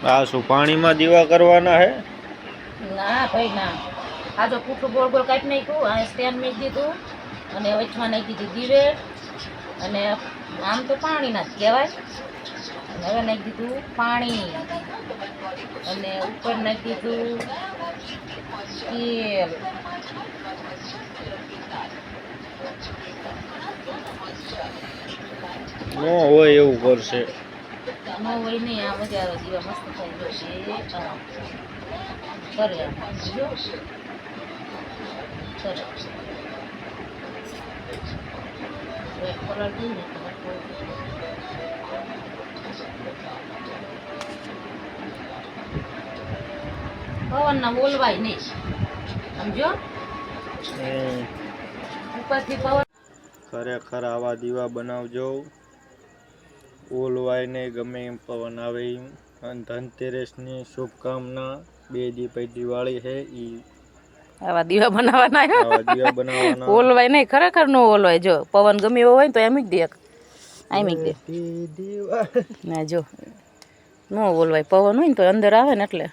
આ શું પાણીમાં દીવા કરવાના હે? ના ભાઈ ના. આ જો પૂઠું ગોળ ગોળ કાપી નાખ્યું, આ સ્ટેન્ડ મૂકી દીધું અને વચમાં નાખી દીધી દિવેલ અને આમ તો પાણી ના જ કહેવાય. અને હવે નાખી દીધું પાણી અને ઉપર નાખી દીધું તેલ. નો હોય એવું કરશે. ન હોય નહીં, આ મજા આવે, દીવા મસ્ત થઈ જશે. કરે જો કરે કલર દઉં ને પવન ના બોલવાય નહીં, સમજો ઉપરથી પવન. ખરેખર આવા દીવા બનાવજો, ઓલવાય નહીં, ગમે એમ પવન આવે એમ. અને ધનતેરસની શુભકામના. 2 દી પછી દિવાળી છે, આવા દીવા બનાવવાના. આવા દીવા બનાવવાના. ઓલવાય નહીં, ખરેખર નો ઓલવાય. જો પવન ગમે એવો હોય તો એમ જ દે, આમ જ દે ના. જો નો ઓલવાય, પવન હોય ને તો અંદર આવે ને એટલે